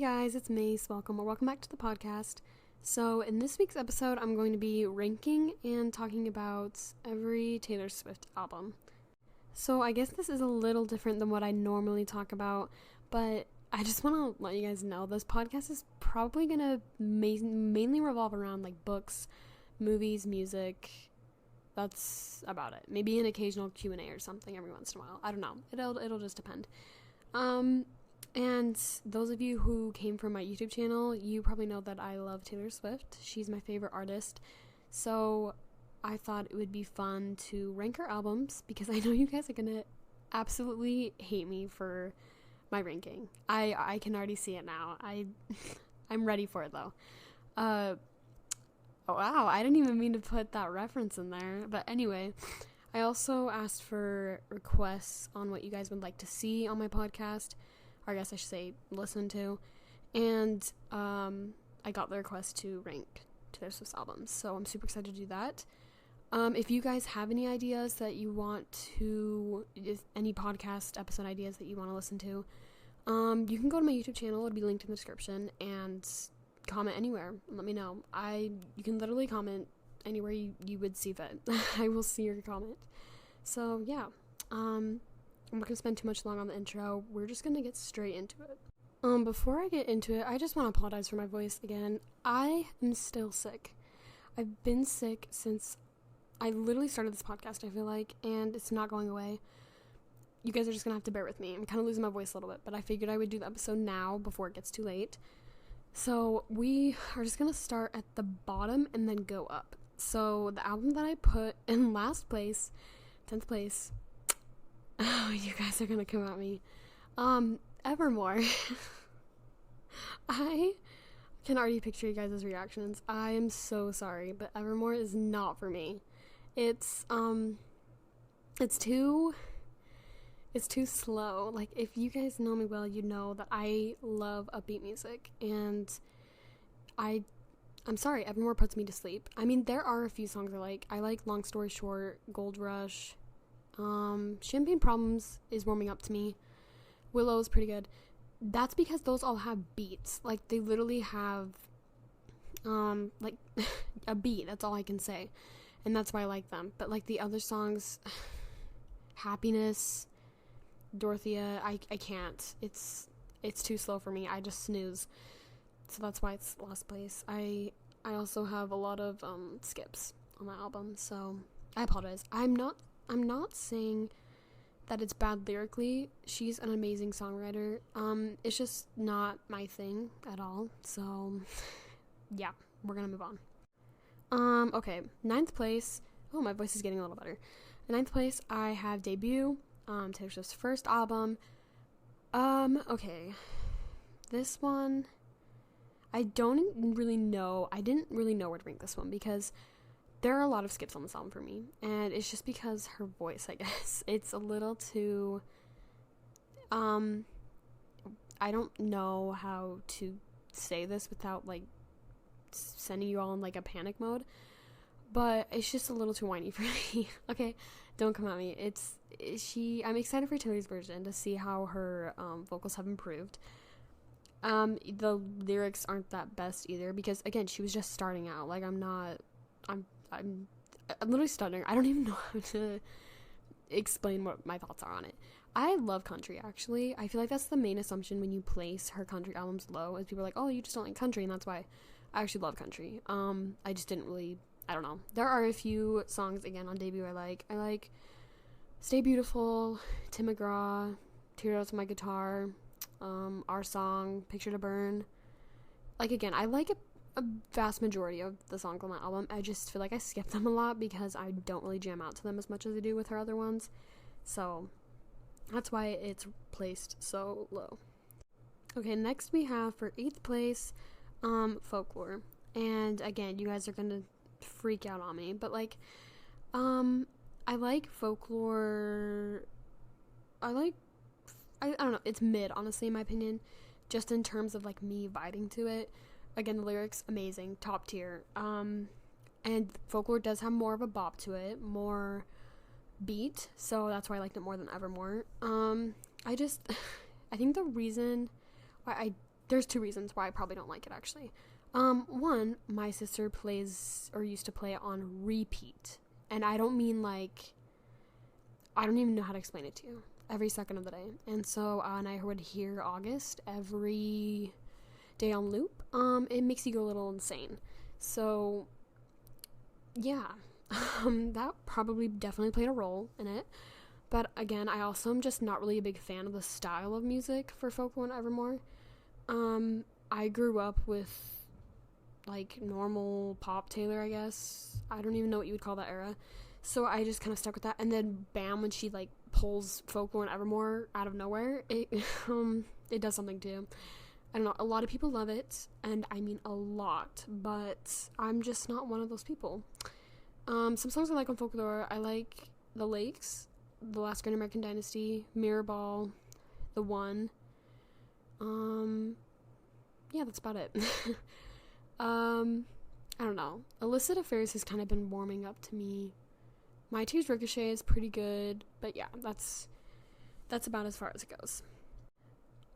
guys, it's Macey. Welcome back to the podcast. So in this week's episode, I'm going to be ranking and talking about every Taylor Swift album. So I guess this is a little different than what I normally talk about, but I just want to let you guys know this podcast is probably going to mainly revolve around like books, movies, music. That's about it. Maybe an occasional Q&A or something every once in a while. I don't know. It'll just depend. And those of you who came from my YouTube channel, you probably know that I love Taylor Swift. She's my favorite artist. So I thought it would be fun to rank her albums because I know you guys are going to absolutely hate me for my ranking. I can already see it now. I'm ready for it though. Oh wow, I didn't even mean to put that reference in there. But anyway, I also asked for requests on what you guys would like to see on my podcast. Or I guess I should say listen to. And I got the request to rank Taylor Swift's albums. So I'm super excited to do that. If you guys have any ideas that you want to, any podcast episode ideas that you want to listen to, you can go to my YouTube channel. It'll be linked in the description. And comment anywhere. Let me know. You can literally comment anywhere you would see fit. I will see your comment. So yeah. I'm not gonna spend too much long on the intro. We're just gonna get straight into it. Before I get into it, I just want to apologize for my voice again. I am still sick. I've been sick since I literally started this podcast, I feel like, and it's not going away. You guys are just gonna have to bear with me. I'm kind of losing my voice a little bit, but I figured I would do the episode now before it gets too late. So we are just gonna start at the bottom and then go up. So the album that I put in last place, 10th place, oh, you guys are gonna come at me. Evermore. I can already picture you guys' reactions. I am so sorry, but Evermore is not for me. It's too slow. Like, if you guys know me well, you know that I love upbeat music, and I'm sorry, Evermore puts me to sleep. I mean, there are a few songs I like. I like Long Story Short, Gold Rush, Champagne Problems is warming up to me. Willow is pretty good. That's because those all have beats. Like, they literally have, like, a beat. That's all I can say. And that's why I like them. But, like, the other songs, Happiness, Dorothea, I can't. It's too slow for me. I just snooze. So that's why it's last place. I also have a lot of, skips on that album. So, I apologize. I'm not saying that it's bad lyrically. She's an amazing songwriter. It's just not my thing at all. So, yeah, we're gonna move on. Okay, 9th place. Oh, my voice is getting a little better. 9th place, I have Debut, Taylor Swift's first album. Okay, this one, I didn't really know where to rank this one because there are a lot of skips on this album for me, and it's just because her voice, I guess. It's a little too, I don't know how to say this without, like, sending you all in, like, a panic mode, but it's just a little too whiny for me. Okay, don't come at me. I'm excited for Taylor's version to see how her, vocals have improved. The lyrics aren't that best either, because, again, she was just starting out. Like, I'm literally stuttering. I don't even know how to explain what my thoughts are on it. I love country, actually. I feel like that's the main assumption when you place her country albums low, is people are like, oh, you just don't like country, and that's why I actually love country. I just didn't really, I don't know. There are a few songs, again, on Debut I like Stay Beautiful, Tim McGraw, Teardrops on My Guitar, Our Song, Picture to Burn. Like, again, I like a vast majority of the songs on that album. I just feel like I skip them a lot because I don't really jam out to them as much as I do with her other ones. So that's why it's placed so low. Okay, next we have for 8th place, Folklore. And again, you guys are gonna freak out on me, but like, I like Folklore. I don't know, it's mid, honestly, in my opinion, just in terms of like me vibing to it. Again, the lyrics, amazing, top tier. And Folklore does have more of a bop to it, more beat, so that's why I liked it more than Evermore. I think the reason why I there's 2 reasons why I probably don't like it, actually. One, my sister plays, or used to play it on repeat. And I don't mean, like, I don't even know how to explain it to you. Every second of the day. And so, and I would hear August every day on loop. It makes you go a little insane. So, yeah. That probably definitely played a role in it. But again, I also am just not really a big fan of the style of music for Folklore and Evermore. I grew up with, like, normal pop Taylor, I guess. I don't even know what you would call that era. So I just kind of stuck with that. And then, bam, when she, like, pulls Folklore and Evermore out of nowhere, it does something too. I don't know, a lot of people love it, and I mean a lot, but I'm just not one of those people. Some songs I like on Folklore, I like The Lakes, The Last Great American Dynasty, Mirror Ball, The One. Yeah, that's about it. I don't know. Illicit Affairs has kind of been warming up to me. My Tears Ricochet is pretty good, but yeah, that's about as far as it goes.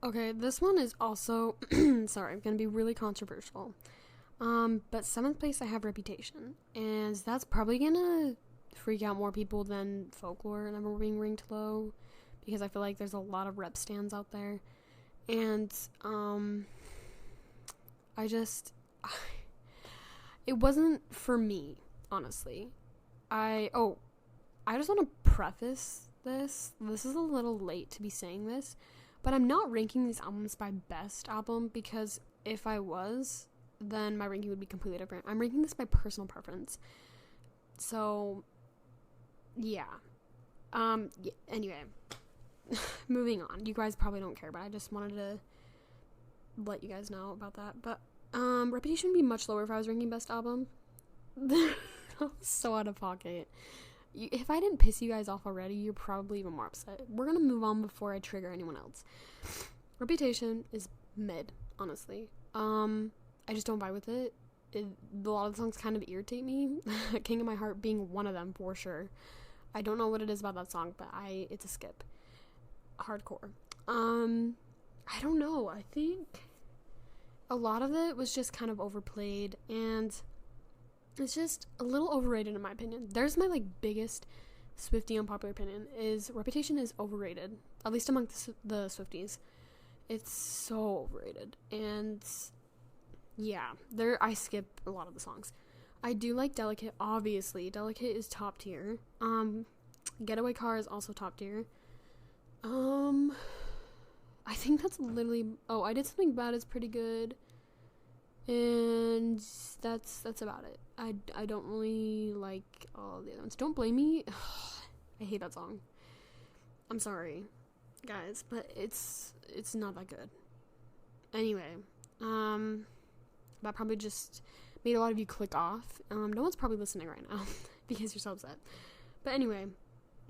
Okay, this one is also, sorry, I'm gonna be really controversial. But 7th place I have Reputation, and that's probably gonna freak out more people than Folklore and Evermore being ranked low, because I feel like there's a lot of rep stands out there, and, it wasn't for me, honestly. I just want to preface this. This is a little late to be saying this, but I'm not ranking these albums by best album, because if I was, then my ranking would be completely different. I'm ranking this by personal preference. So, yeah. Anyway. Moving on. You guys probably don't care, but I just wanted to let you guys know about that. But, Reputation would be much lower if I was ranking best album. So out of pocket. If I didn't piss you guys off already, you're probably even more upset. We're gonna move on before I trigger anyone else. Reputation is mid, honestly. I just don't vibe with it. A lot of the songs kind of irritate me. King of My Heart being one of them, for sure. I don't know what it is about that song, but it's a skip. Hardcore. I don't know. I think a lot of it was just kind of overplayed, and it's just a little overrated in my opinion. There's my, like, biggest Swiftie unpopular opinion, is Reputation is overrated. At least among the Swifties. It's so overrated. And yeah, I skip a lot of the songs. I do like Delicate, obviously. Delicate is top tier. Getaway Car is also top tier. I think that's literally... Oh, I Did Something Bad is pretty good. And that's about it. I don't really like all the other ones. Don't Blame Me. I hate that song. I'm sorry, guys, but it's not that good. Anyway, that probably just made a lot of you click off. No one's probably listening right now because you're so upset. But anyway,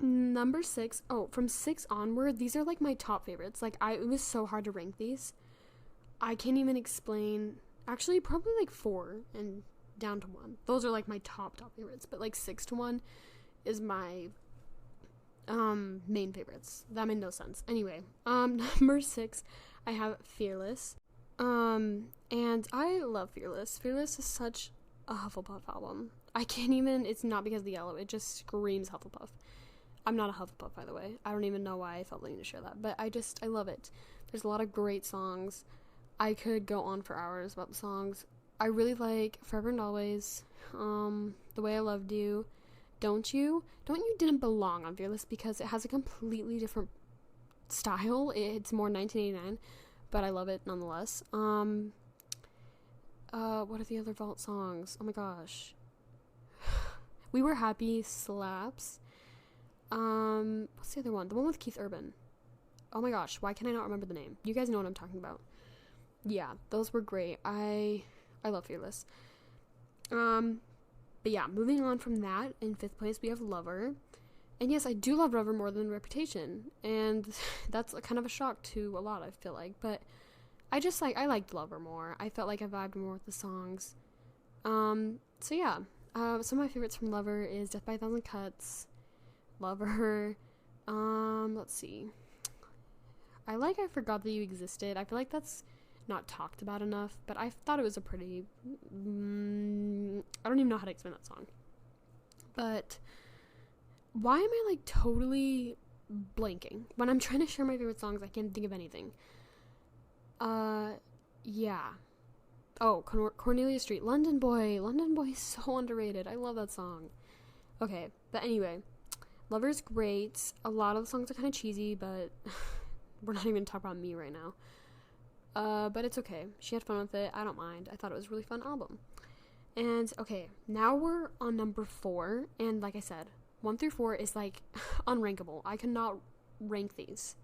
number 6. Oh, from 6 onward, these are like my top favorites. Like, it was so hard to rank these. I can't even explain. Actually, probably like 4 and down to 1. Those are like my top favorites. But like 6 to 1 is my main favorites. That made no sense. Anyway, number 6, I have Fearless. And I love Fearless. Fearless is such a Hufflepuff album. I can't even, it's not because of the yellow, it just screams Hufflepuff. I'm not a Hufflepuff, by the way. I don't even know why I felt the need to share that, but I love it. There's a lot of great songs. I could go on for hours about the songs. I really like Forever and Always, The Way I Loved You, Don't You didn't belong on Fearless because it has a completely different style. It's more 1989, but I love it nonetheless. What are the other Vault songs? Oh my gosh. We Were Happy slaps. What's the other one? The one with Keith Urban. Oh my gosh, why can I not remember the name? You guys know what I'm talking about. Yeah, those were great. I love Fearless. But yeah, moving on from that, in 5th place we have Lover. And yes, I do love Lover more than Reputation, and that's kind of a shock to a lot, I feel like, but I liked Lover more. I felt like I vibed more with the songs. So yeah, some of my favorites from Lover is Death by a Thousand Cuts, Lover, let's see. I Forgot That You Existed. I feel like that's not talked about enough, but I thought it was a pretty, I don't even know how to explain that song. But why am I like totally blanking? When I'm trying to share my favorite songs, I can't think of anything. Yeah. Oh, Cornelia Street. London Boy. London Boy is so underrated. I love that song. Okay, but anyway, Lover's great. A lot of the songs are kind of cheesy, but we're not even going to talk about me right now. But it's okay. She had fun with it. I don't mind. I thought it was a really fun album. And, okay, now we're on number 4, and like I said, 1 through 4 is, like, unrankable. I cannot rank these.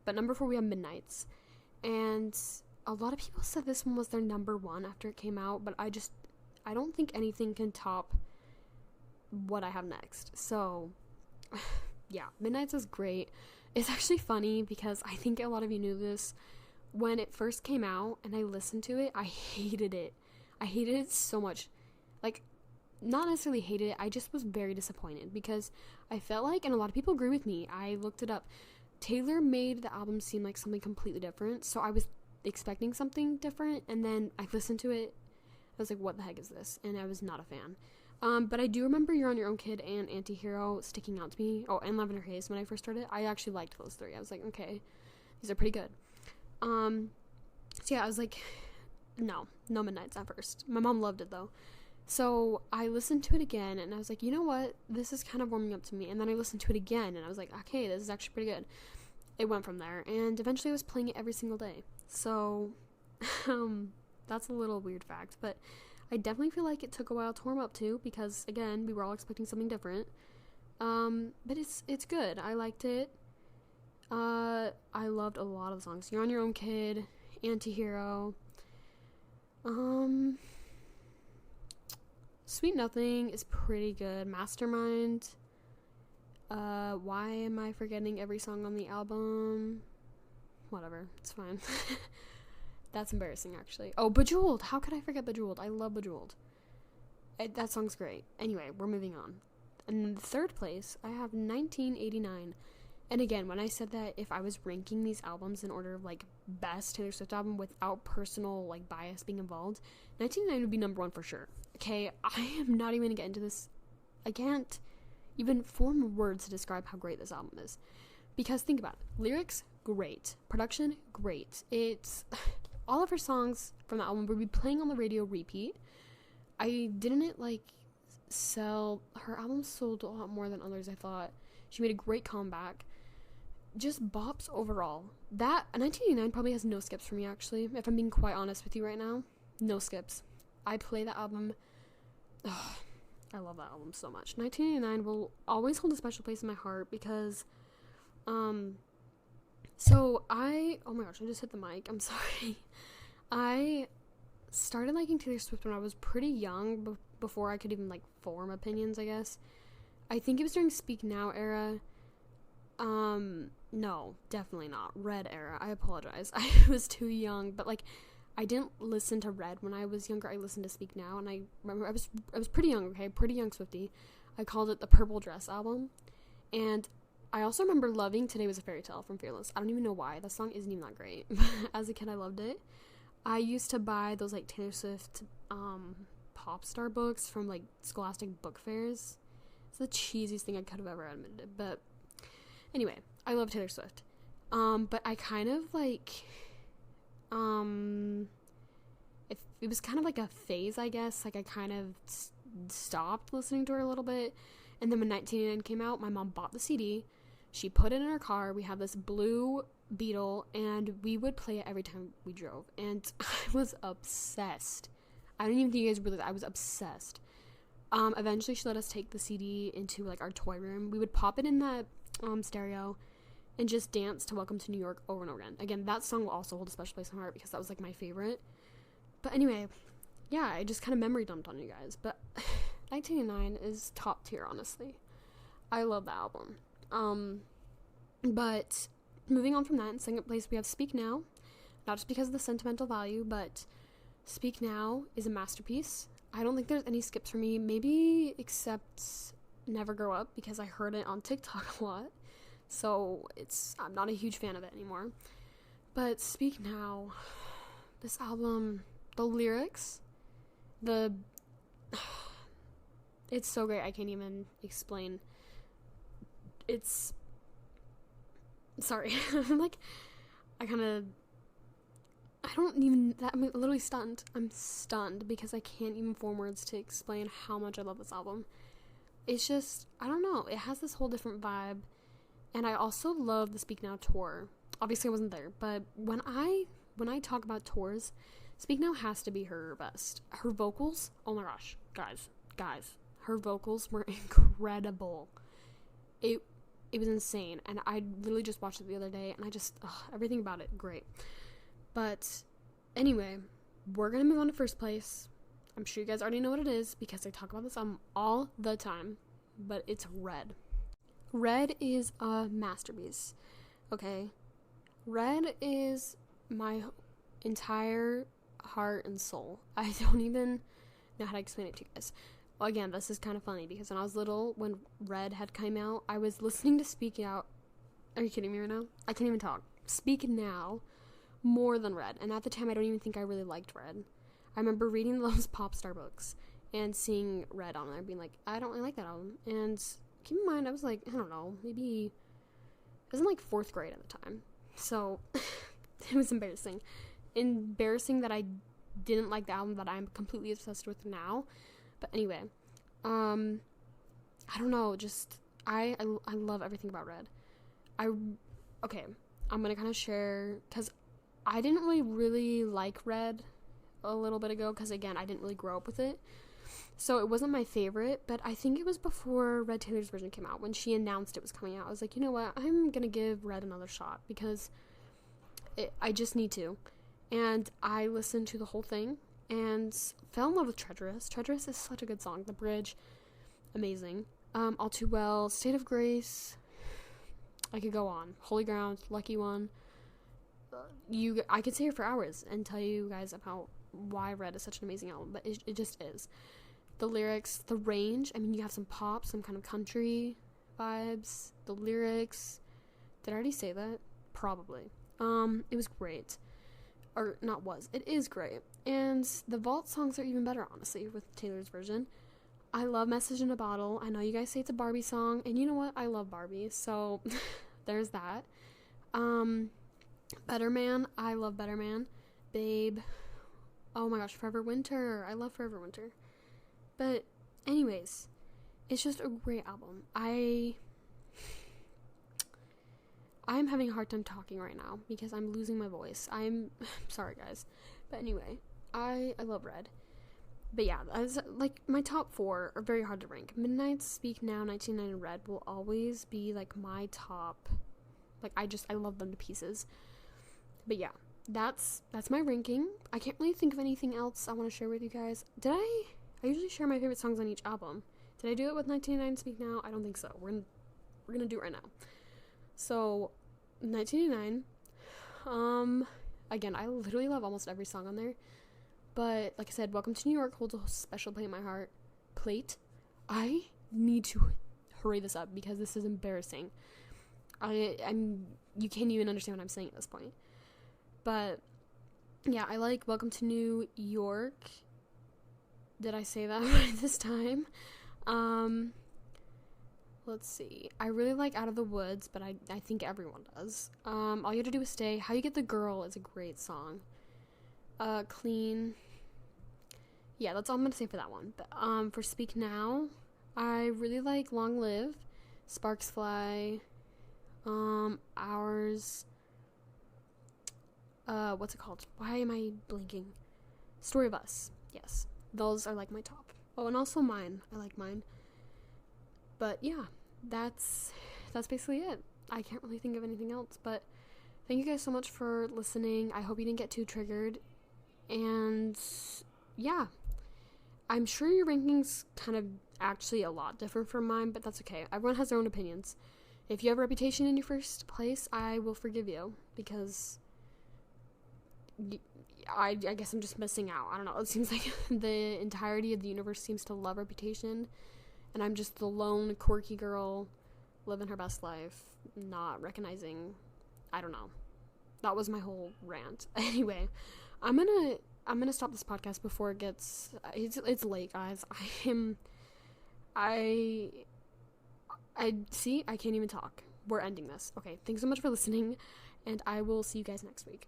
But number 4, we have Midnights. And a lot of people said this one was their number 1 after it came out, but I don't think anything can top what I have next. So, yeah, Midnights is great. It's actually funny because I think a lot of you knew this. When it first came out and I listened to it, I hated it. I hated it so much. Like, not necessarily hated it, I just was very disappointed because I felt like, and a lot of people agree with me, I looked it up, Taylor made the album seem like something completely different, so I was expecting something different, and then I listened to it, I was like, what the heck is this? And I was not a fan. But I do remember You're on Your Own Kid and Antihero sticking out to me. Oh, and Lavender Haze when I first started. I actually liked those 3. I was like, okay, these are pretty good. So yeah, I was like, no Midnights at first. My mom loved it though. So I listened to it again and I was like, you know what? This is kind of warming up to me. And then I listened to it again and I was like, okay, this is actually pretty good. It went from there and eventually I was playing it every single day. So, that's a little weird fact, but I definitely feel like it took a while to warm up too because again, we were all expecting something different. But it's good. I liked it. I loved a lot of the songs. You're on Your Own Kid, Antihero, Sweet Nothing is pretty good. Mastermind. Why am I forgetting every song on the album? Whatever, it's fine. That's embarrassing, actually. Oh, Bejeweled. How could I forget Bejeweled? I love Bejeweled. That song's great. Anyway, we're moving on. And in the 3rd place, I have 1989. And again, when I said that if I was ranking these albums in order of, like, best Taylor Swift album without personal, like, bias being involved, 1989 would be number 1 for sure. Okay, I am not even going to get into this. I can't even form words to describe how great this album is. Because think about it. Lyrics, great. Production, great. It's all of her songs from the album would be playing on the radio repeat. I didn't, like, sell. Her album sold a lot more than others, I thought. She made a great comeback. Just bops overall. That 1989 probably has no skips for me, actually, if I'm being quite honest with you right now. No skips. I play that album. Oh, I love that album so much. 1989 will always hold a special place in my heart because, oh my gosh, I just hit the mic. I'm sorry. I started liking Taylor Swift when I was pretty young, before I could even, like, form opinions, I guess. I think it was during Speak Now era. No, definitely not. Red era. I apologize. I was too young, but, like, I didn't listen to Red when I was younger. I listened to Speak Now, and I remember I was pretty young, okay? Pretty young Swiftie. I called it the Purple Dress album, and I also remember loving Today Was a Fairy Tale from Fearless. I don't even know why. That song isn't even that great. As a kid, I loved it. I used to buy those, like, Taylor Swift, pop star books from, like, Scholastic book fairs. It's the cheesiest thing I could have ever admitted, but anyway, I love Taylor Swift. But I kind of, like, it was kind of like a phase, I guess. Like, I kind of stopped listening to her a little bit, and then when 1989 came out, my mom bought the CD, she put it in her car, we had this blue Beetle, and we would play it every time we drove, and I was obsessed. I don't even think you guys realize I was obsessed. Eventually she let us take the CD into, like, our toy room. We would pop it in that stereo and just dance to Welcome to New York over and over again. Again, that song will also hold a special place in my heart because that was, like, my favorite. But anyway, yeah, I just kind of memory dumped on you guys. But 1989 is top tier, honestly. I love that album. But moving on from that, in 2nd place we have Speak Now. Not just because of the sentimental value, but Speak Now is a masterpiece. I don't think there's any skips for me, maybe except Never Grow Up, because I heard it on TikTok a lot, so I'm not a huge fan of it anymore. But Speak Now, This album, the lyrics, it's so great. I can't even explain. It's, sorry. I'm like, I'm literally stunned. I'm stunned because I can't even form words to explain how much I love this album. It's just, I don't know. It has this whole different vibe. And I also love the Speak Now tour. Obviously, I wasn't there. But when I talk about tours, Speak Now has to be her best. Her vocals, oh my gosh. Guys. Her vocals were incredible. It was insane. And I literally just watched it the other day. And I just, everything about it, great. But anyway, we're going to move on to first place. I'm sure you guys already know what it is because I talk about this album all the time, but it's Red. Red is a masterpiece, okay? Red is my entire heart and soul. I don't even know how to explain it to you guys. Well, again, this is kind of funny because when I was little, when Red had come out, I was listening to Speak Out. Are you kidding me right now? I can't even talk. Speak Now more than Red, and at the time, I don't even think I really liked Red. I remember reading those pop star books and seeing Red on there, being like, I don't really like that album. And keep in mind, I was like, I don't know, maybe I was in like 4th grade at the time. So it was embarrassing. Embarrassing that I didn't like the album that I'm completely obsessed with now. But anyway, I don't know, just I love everything about Red. Okay, I'm gonna kind of share, because I didn't really like Red a little bit ago, because again, I didn't really grow up with it, so it wasn't my favorite. But I think it was before Red Taylor's version came out, when she announced it was coming out. I was like, you know what, I'm gonna give Red another shot, because I just need to. And I listened to the whole thing and fell in love with Treacherous. Treacherous is such a good song. The bridge, amazing. All Too Well, State of Grace, I could go on. Holy Ground, Lucky One. I could stay here for hours and tell you guys about why Red is such an amazing album, but it just is. The lyrics, the range, I mean, you have some pop, some kind of country vibes. The lyrics, did I already say that? Probably. It was great. Or, not was, it is great. And the vault songs are even better, honestly, with Taylor's version. I love Message in a Bottle. I know you guys say it's a Barbie song, and you know what? I love Barbie, so there's that. Better Man, I love Better Man. Babe, oh my gosh, Forever Winter, I love Forever Winter. But anyways, it's just a great album. I'm having a hard time talking right now because I'm losing my voice. I'm sorry, guys. But anyway, I love Red. But yeah, as like my top 4 are very hard to rank. Midnight, Speak Now, 1999, and Red will always be like my top. Like I love them to pieces. But yeah, that's my ranking. I can't really think of anything else I want to share with you guys. I usually share my favorite songs on each album. Did I do it with 1999 Speak Now? I don't think so. We're gonna do it right now. So 1989. Again, I literally love almost every song on there. But like I said, Welcome to New York holds a special place in my heart. I need to hurry this up because this is embarrassing. You can't even understand what I'm saying at this point. But yeah, I like Welcome to New York. Did I say that right this time? Let's see. I really like Out of the Woods, but I think everyone does. All You Have to Do Is Stay. How You Get the Girl is a great song. Clean. Yeah, that's all I'm gonna say for that one. But for Speak Now, I really like Long Live, Sparks Fly, Hours. What's it called? Why am I blinking? Story of Us. Yes, those are like my top. Oh, and also Mine. I like Mine. But yeah, that's basically it. I can't really think of anything else, but thank you guys so much for listening. I hope you didn't get too triggered. And yeah, I'm sure your ranking's kind of actually a lot different from mine, but that's okay. Everyone has their own opinions. If you have Reputation in your first place, I will forgive you, because I guess I'm just missing out. I don't know. It seems like the entirety of the universe seems to love Reputation, and I'm just the lone quirky girl living her best life, not recognizing. I don't know. That was my whole rant. Anyway, I'm gonna stop this podcast before it gets, it's late, guys. I see, I can't even talk. We're ending this. Okay, thanks so much for listening, and I will see you guys next week.